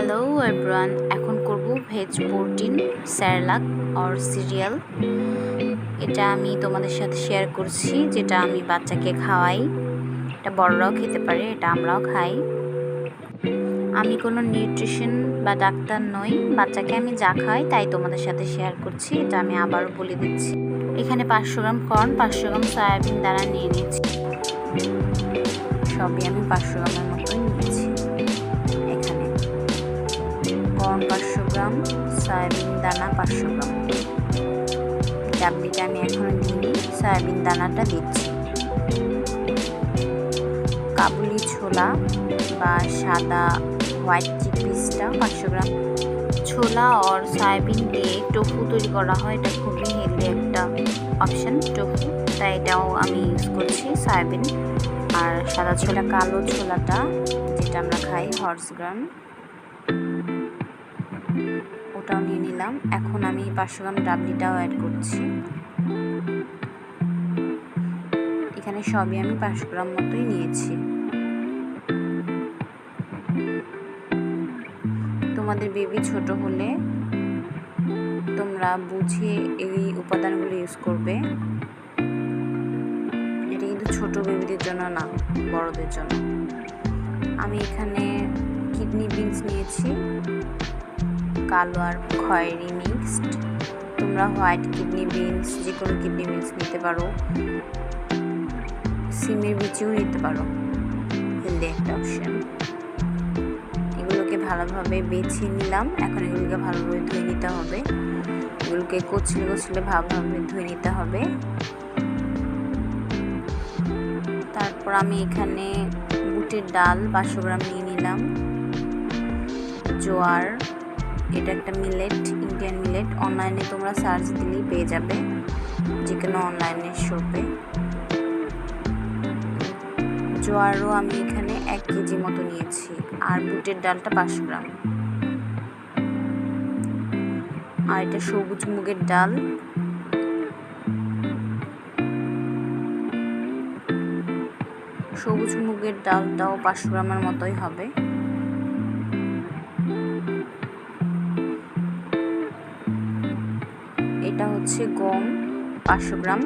Hello everyone, এখন করব veg protein salad or serial. এটা আমি তোমাদের সাথে শেয়ার করছি, যেটা আমি বাচ্চাকে খাওয়াই। এটা বড়রাও খেতে পারে, এটা আমরাও খাই। আমি কোনো নিউট্রিশন বা ডাক্তার নই, বাচ্চাকে আমি যা খাওয়াই তাই তোমাদের সাথে শেয়ার করছি। এটা আমি আবারও বলে দিচ্ছি। এখানে 500 গ্রাম কর্ন, 500 গ্রাম সয়াবিন দানা নিয়ে নিয়েছি। সবই আমি 500 গ্রামের মতোই নিয়েছি। এখানে কর্ন 500 গ্রাম, সয়াবিন দানা 500 গ্রাম। ডাবলিটা আমি এখন দিইনি, সয়াবিন দানাটা দিচ্ছি। কাবুলি ছোলা বা সাদা হোয়াইট চিকপিসটা 500 গ্রাম। ছোলা আর সয়াবিন দিয়ে টোফু তৈরি করা হয়, এটা খুবই হেলদি একটা অপশান টোফু, তাই এটাও আমি ইউজ করছি সয়াবিন। আর সাদা ছোলা, কালো ছোলাটা যেটা আমরা খাই হর্স গ্রাম, ওটাও নিয়ে নিলাম। এখন আমি 500 গ্রাম ডাবলিটাও অ্যাড করছি। এখানে সবই আমি 500 গ্রাম মতোই নিয়েছি। তোমাদের বেবি ছোট হলে তোমরা বুঝে এই উপাদানগুলো ইউজ করবে। এটা কিন্তু ছোট বেবিদের জন্য না, বড়দের জন্য। আমি এখানে কিডনি বিনস নিয়েছি, কালো আর খয়েরি মিক্সড। তোমরা হোয়াইট কিডনি বিনস, যে কোনো কিডনি বিনস নিতে পারো, সিমের বীজও নিতে পারো, হেলদি একটা অপশন। এগুলোকে ভালোভাবে বেছে নিলাম। এখন এগুলোকে ভালোভাবে ধুয়ে নিতে হবে। এগুলোকে কচলে কচলে ভালোভাবে ধুয়ে নিতে হবে। তারপর আমি এখানে বুটের ডাল 500 গ্রাম নিয়ে নিলাম। জোয়ার, এটা একটা মিলেট, ইন্ডিয়ান মিলেট। অনলাইনে তোমরা সার্চ দিলেই পেয়ে যাবে, যে কোনো অনলাইনের শপে। জোয়ারও আমি এখানে 1 কেজি মতো নিয়েছি। আর বুটের ডালটা 500 গ্রাম। আর এটা সবুজ মুগের ডাল, সবুজ মুগের ডালটাও 500 গ্রামের মতোই হবে। এটা হচ্ছে গম, 500 গ্রাম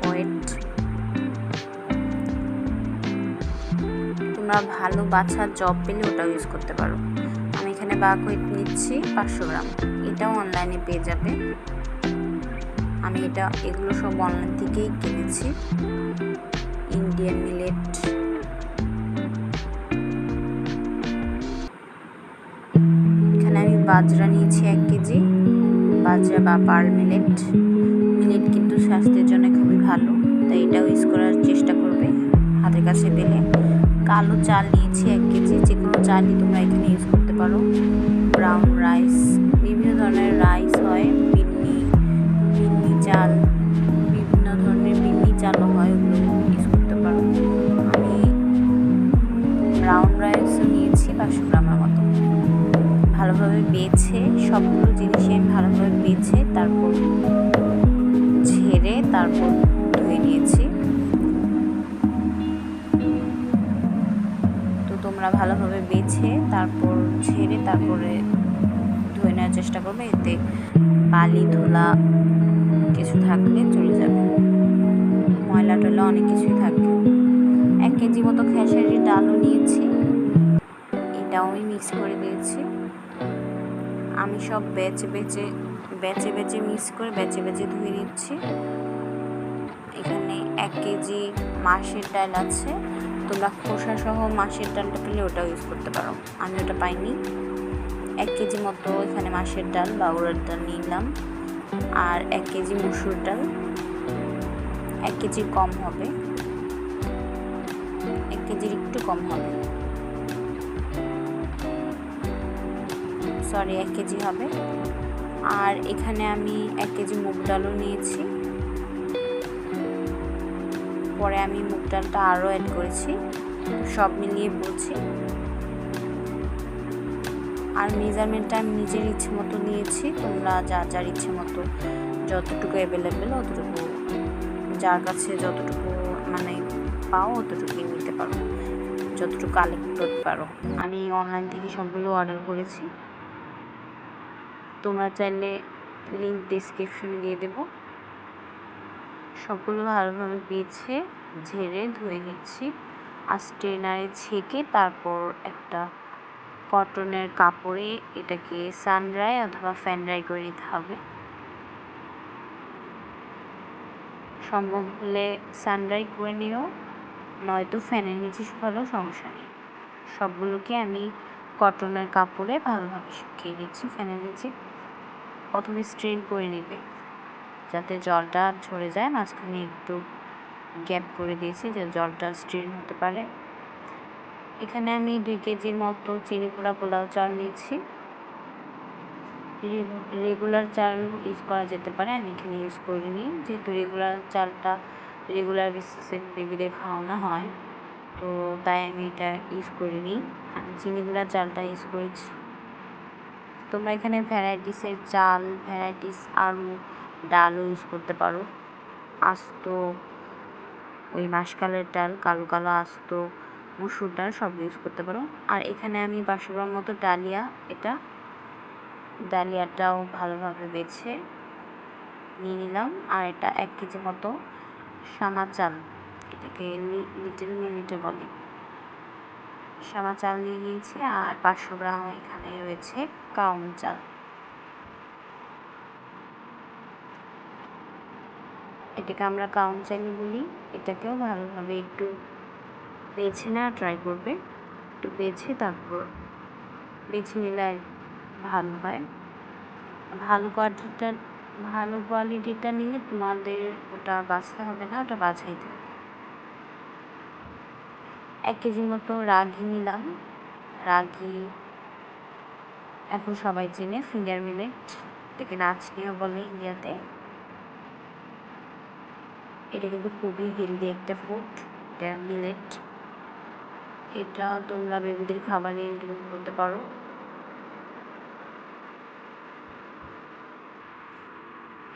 ওয়েট। তোমরা ভালো বাছার জব পেলে ওটাও ইউজ করতে পারো। আমি এখানে বাকহুইট নিচ্ছি 500 গ্রাম। এটাও অনলাইনে পেয়ে যাবে। আমি এগুলো সব অনলাইন থেকেই কিনেছি। ইন্ডিয়ান মিলেট, এখানে আমি বাজরা নিয়েছি 1 কেজি। বাজরা বা পার্ল মিলেট। মিলেট কিন্তু স্বাস্থ্যের জন্য খুবই ভালো, তাই এটাও ইউজ করার চেষ্টা করবে হাতের কাছে পেলে। কালো চাল নিয়েছি 1 কেজি। যে কোনো চালই তোমরা এখানে ইউজ করতে পারো। ব্রাউন রাইস, বিভিন্ন ধরনের রাইস হয়, বিন্নি চাল, বিভিন্ন ধরনের বিন্নি চালও হয়, ওগুলো ইউজ করতে পারো। আমি ব্রাউন রাইসও নিয়েছি 500 গ্রামের মতো। ভালোভাবে বেছে সবগুলো জিনিসই আমি ভালোভাবে বেছে তারপর ঝেড়ে তারপর ধুয়ে নিয়েছি। তো তোমরা ভালোভাবে বেছে তারপর ঝেড়ে তারপরে ধুয়ে নেওয়ার চেষ্টা করবে, এতে বালি ধুলা কিছু থাকলে চলে যাবে। ময়লা টয়লা অনেক কিছুই থাকে। 1 কেজি মতো খেসারির ডালও নিয়েছি, এটাও আমি মিক্স করে দিয়েছি। আমি সব বেচে বেচে মিক্স করে বেচে ধুয়ে নিচ্ছি। এখানে 1 কেজি মাসের ডাল আছে, তোমরা খোসা সহ মাসের ডালটা পেলে ওটাও ইউজ করতে পারো। আমি ওটা পাইনি। 1 কেজি মতো এখানে মাসের ডাল বা উড়ার ডাল নিলাম। আর 1 কেজি মসুর ডাল, 1 কেজির কম হবে, 1 কেজির একটু কম হবে, সরি 1 কেজি হবে। আর এখানে আমি 1 কেজি মুগ ডালও নিয়েছি। পরে আমি মুগ ডালটা আরও অ্যাড করেছি, সব মিলিয়ে বলছি। আর মেজারমেন্টটা আমি নিজের ইচ্ছে মতো নিয়েছি। তোমরা যার ইচ্ছে মতো যতটুকু অ্যাভেলেবেল অতটুকু, যার কাছে যতটুকু মানে পাও অতটুকুই নিতে পারো। যতটুকু কালেক্ট করতে পারো। আমি অনলাইন থেকে সবগুলো অর্ডার করেছি, তোমরা চাইলে লিঙ্ক ডিসক্রিপশনে দিয়ে দেবো। সবগুলো ভালোভাবে বেছে ঝেড়ে ধুয়ে নিচ্ছি, আর স্ট্রেনারে ছেঁকে তারপর একটা কটনের কাপড়ে এটাকে সান ড্রাই অথবা ফ্যান ড্রাই করে নিতে হবে। সম্ভব হলে সান ড্রাই করে নিও, নয়তো ফ্যানের নিচে শুকালেও সমস্যা নেই। সবগুলোকে আমি কটনের কাপড়ে ভালোভাবে শুকিয়ে নিচ্ছি ফ্যানের নিচে। প্রথমে স্ট্রেন করে নেবে যাতে জলটা ঝরে যায়, মাঝখানে একটু গ্যাপ করে দিয়েছি যে জলটা স্ট্রেন হতে পারে। এখানে আমি 2 কেজির মতো চিনি গুঁড়া পোলাও চাল নিয়েছি। রেগুলার চাল ইউজ করা যেতে পারে, আমি এখানে ইউজ করিনি, যেহেতু রেগুলার চালটা রেগুলার বেসিসে বেবিদের খাওয়ানো হয়, তো তাই আমি এটা ইউজ করিনি, আমি চিনি গুঁড়া চালটা ইউজ করেছি। তোমরা এখানে ভ্যারাইটিসের চাল, ভ্যারাইটিস আলু, ডালও ইউজ করতে পারো। আস্ত ওই মাসকালের ডাল, কালো কালো আস্ত মসুর ডাল সব ইউজ করতে পারো। আর এখানে আমি 500 গ্রাম মতো ডালিয়াটাও ভালোভাবে বেছে নিয়ে নিলাম। আর এটা 1 কেজি মতো সামা চাল, এটাকে লিটল মিনিটে বলে, সামা চাল নিয়ে নিয়েছি। আর 500 গ্রাম এখানে রয়েছে কাউন চাল। এটাকে আমরা কাউন চালই বলি। এটাকেও ভালোভাবে একটু বেছে নেওয়া ট্রাই করবে, একটু তারপর বেছে নিলে ভালো হয়। ভালো কোয়ালিটিটা নিলে তোমাদের ওটা বাছতে হবে না, ওটা বাছাইতে হবে। 1 কেজির মতো রাগি নিলাম। রাগি এখন সবাই চেনে, ফিঙ্গার মিলেট, এটাকে নাচনিও বলে ইন্ডিয়াতে। এটা কিন্তু খুবই হেলদি একটা ফুড, এটা মিলেট। এটা তোমরা বেবিদের খাবারে ইনক্লুড করতে পারো।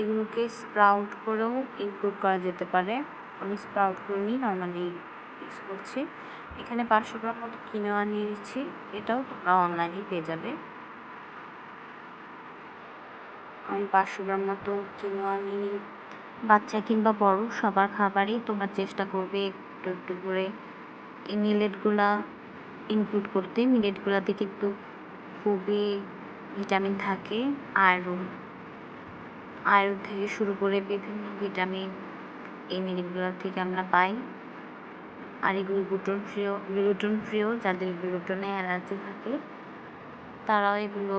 এগুলোকে স্প্রাউট করেও ইনক্লুড করা যেতে পারে, আমি স্প্রাউট করিনি, নর্মালি ইউজ করছি। এখানে 500 গ্রাম মতো কিনোয়া নিয়ে নিচ্ছি, এটাও তোমরা অনলাইনে পেয়ে যাবে। আমি 500 গ্রাম মতো কিনোয়া নিয়ে, বাচ্চা কিংবা বড় সবার খাবারই তোমরা চেষ্টা করবে একটু একটু করে এই মিলেটগুলা ইনক্লুড করতে। মিলেটগুলাতে কিন্তু খুবই ভিটামিন থাকে, আয়রন থেকে শুরু করে বিভিন্ন ভিটামিন এই মিলেটগুলো থেকে আমরা পাই। আর এগুলো গ্লুটেন ফ্রিও, যাদের গ্লুটেনে অ্যালার্জি থাকে তারাও এগুলো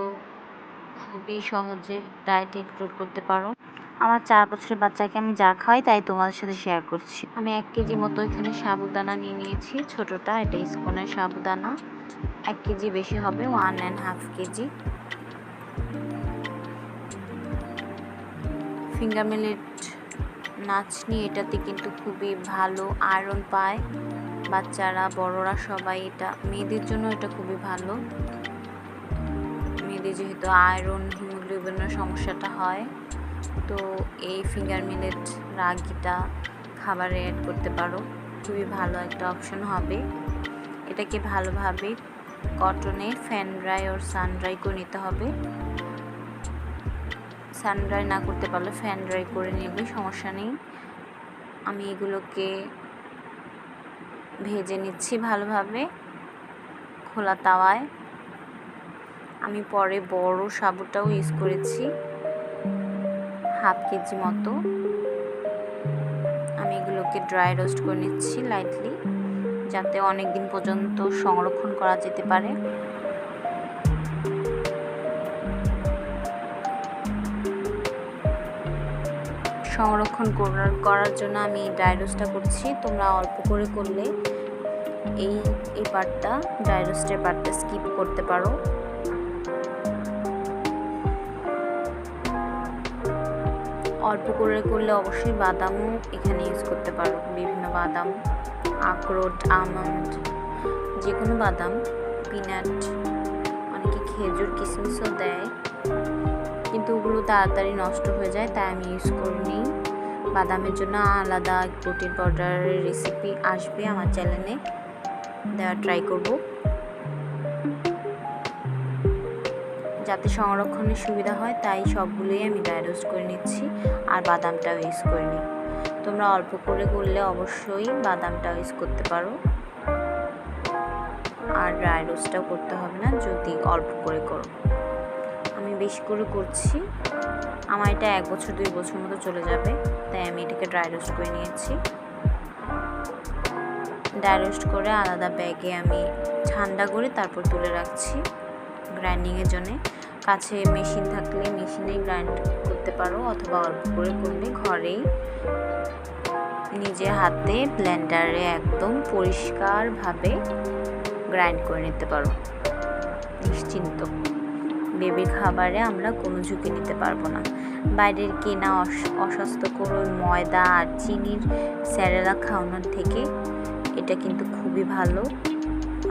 খুবই সহজে ডায়েটে ইনক্লুড করতে পারো। আমার 4 বছরের বাচ্চাকে আমি যা খাওয়াই তাই তোমাদের সাথে শেয়ার করছি। আমি 1 কেজি মতো এখানে সাবুদানা নিয়ে নিয়েছি, ছোটোটা, এটা স্পুনের সাবুদানা। 1 কেজি বেশি হবে, 1.5 কেজি। ফিঙ্গার মিলেট নাচনি, এটাতে কিন্তু খুবই ভালো আয়রন পায় বাচ্চারা, বড়রা সবাই। এটা মেয়েদের জন্য এটা খুবই ভালো, মেয়েদের যেহেতু আয়রন হিমোগ্লোবিনের সমস্যাটা হয়, তো এই ফিঙ্গার মিলেট রাগিটা খাবারে অ্যাড করতে পারো, খুবই ভালো একটা অপশন হবে। এটাকে ভালোভাবে কটনে ফ্যান ড্রাই ওর সান ড্রাই করে নিতে হবে। সান ড্রাই না করতে পারলে ফ্যান ড্রাই করে নেবে, সমস্যা নেই। আমি এগুলোকে ভেজে নিচ্ছি ভালোভাবে খোলা তাওয়ায়। আমি পরে বড় সাবুটাও ইউজ করেছি, 1/2 কেজি মতো। আমি এগুলোকে ড্রাই রোস্ট করে নিচ্ছি লাইটলি, যাতে অনেক দিন পর্যন্ত সংরক্ষণ করা যেতে পারে। সংরক্ষণ করার জন্য আমি ড্রাই রোস্টটা করছি। তোমরা অল্প করে করলে এই পার্টটা, ড্রাই রোস্টের পার্টটা স্কিপ করতে পারো। অল্প করে করলে অবশ্যই বাদামও এখানে ইউজ করতে পারো, বিভিন্ন বাদাম, আখরোট, আমন্ড, যে কোনো বাদাম, পিনাট, অনেকে খেজুর কিশমিশও দেয়, কিন্তু ওগুলো তাড়াতাড়ি নষ্ট হয়ে যায়, তাই আমি ইউজ করিনি। বাদামের জন্য আলাদা প্রোটিন পাউডারের রেসিপি আসবে আমার চ্যানেলে, দেওয়ার ট্রাই করব, যাতে সংরক্ষণের সুবিধা হয়। তাই সবগুলোই আমি ড্রাই রোস্ট করে নিচ্ছি, আর বাদামটাও ইউজ করে নিই। তোমরা অল্প করে করলে অবশ্যই বাদামটাও ইউজ করতে পারো, আর ড্রাই রোস্টটাও করতে হবে না যদি অল্প করে করো। আমি বেশি করে করছি, আমার এটা 1 বছর 2 বছর মতো চলে যাবে, তাই আমি এটাকে ড্রাই রোস্ট করে নিয়েছি। ড্রাই রোস্ট করে আলাদা ব্যাগে আমি ঠান্ডা করে তারপর তুলে রাখছি গ্রাইন্ডিংয়ের জন্য। কাছে মেশিন থাকলে মেশিনেই গ্রাইন্ড করতে পারো, অথবা অল্প করে করলে ঘরেই নিজের হাতে ব্লেন্ডারে একদম পরিষ্কারভাবে গ্রাইন্ড করে নিতে পারো নিশ্চিন্ত। বেবির খাবারে আমরা কোনো ঝুঁকি নিতে পারবো না। বাইরের কেনা অস্বাস্থ্যকর ওই ময়দা আর চিনির স্যারেলা খাওয়ানোর থেকে এটা কিন্তু খুবই ভালো।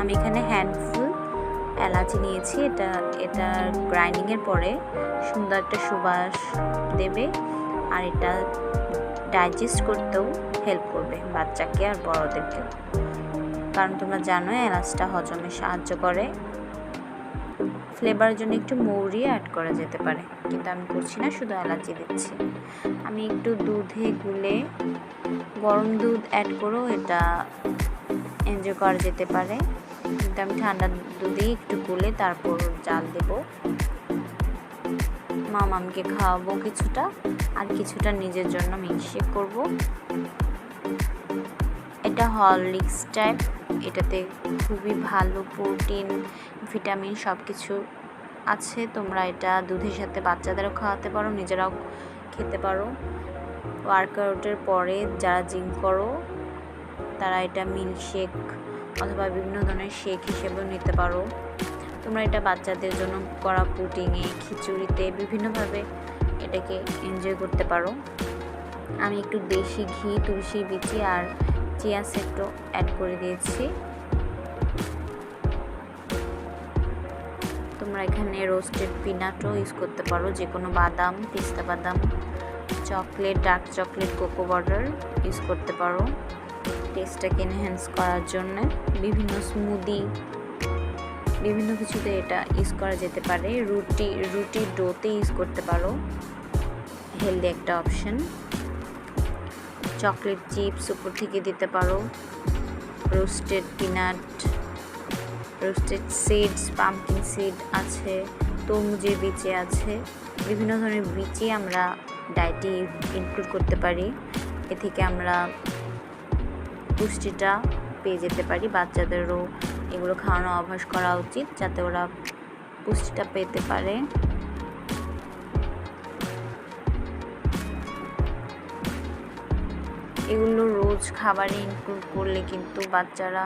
আমি এখানে হ্যান্ডফুল এলাচি নিয়েছি, এটা গ্রাইন্ডিংয়ের পরে সুন্দর একটা সুবাস দেবে, আর এটা ডাইজেস্ট করতেও হেল্প করবে বাচ্চাকে আর বড়োদেরকেও, কারণ তোমরা জানো এলাচটা হজমে সাহায্য করে। ফ্লেভারের জন্য একটু মৌরি অ্যাড করা যেতে পারে, কিন্তু আমি করছি না, শুধু এলাচি দিচ্ছি। আমি একটু দুধে গুলে, গরম দুধ অ্যাড করেও এটা এনজয় করা যেতে পারে, কিন্তু আমি ঠান্ডা দুধে একটু গুলে তারপর জাল দেব। মামামকে খাওয়াবো কিছুটা, আর কিছুটা নিজের জন্য মিল্কশেক করব। এটা হরলিক্স টাইপ, এটাতে খুবই ভালো প্রোটিন, ভিটামিন সব কিছু আছে। তোমরা এটা দুধের সাথে বাচ্চাদেরও খাওয়াতে পারো, নিজেরাও খেতে পারো। ওয়ার্কআউটের পরে যারা জিম করো তারা এটা মিল্কশেক অথবা বিভিন্ন ধরনের শেক হিসেবেও নিতে পারো। তোমরা এটা বাচ্চাদের জন্য করা পুডিংয়ে, খিচুড়িতে বিভিন্নভাবে এটাকে এনজয় করতে পারো। আমি একটু দেশি ঘি, তুলসী বিচি আর চিয়া সিডও অ্যাড করে দিয়েছি। তোমরা এখানে রোস্টেড পিনাটও ইউজ করতে পারো, যে কোনো বাদাম, পিস্তা বাদাম, chocolate, dark chocolate, cocoa powder use করতে পারো টেস্টটাকে এনহ্যান্স করার জন্য। বিভিন্ন স্মুদি, বিভিন্ন কিছুতে এটা ইউজ করা যেতে পারে। রুটি ডোতে ইউজ করতে পারো, হেলদি একটা অপশন। চকলেট চিপস উপর থেকে দিতে পারো, roasted peanut, roasted seeds, pumpkin seed আছে, তরমুজের বিচি আছে। বিভিন্ন ধরনের বিচি আমরা ডায়েটে ইনক্লুড করতে পারি, এ থেকে আমরা পুষ্টিটা পেয়ে যেতে পারি। বাচ্চাদেরও এগুলো খাওয়ানো অভ্যাস করা উচিত, যাতে ওরা পুষ্টিটা পেতে পারে। এগুলো রোজ খাবারে ইনক্লুড করলে কিন্তু বাচ্চারা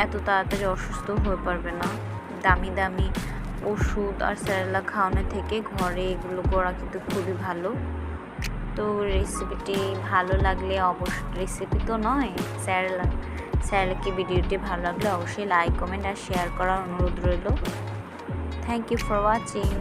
এত তাড়াতাড়ি অসুস্থ হয়ে পারবে না। দামি দামি ওষুধ আর স্যারেলা খাওয়ানো থেকে ঘরে এগুলো করা কিন্তু খুবই ভালো। তো রেসিপিটি ভালো লাগলে রেসিপি তো নয়, স্যারেলাকে ভিডিওটি ভালো লাগলে অবশ্যই লাইক, কমেন্ট আর শেয়ার করার অনুরোধ রইল। Thank you for watching.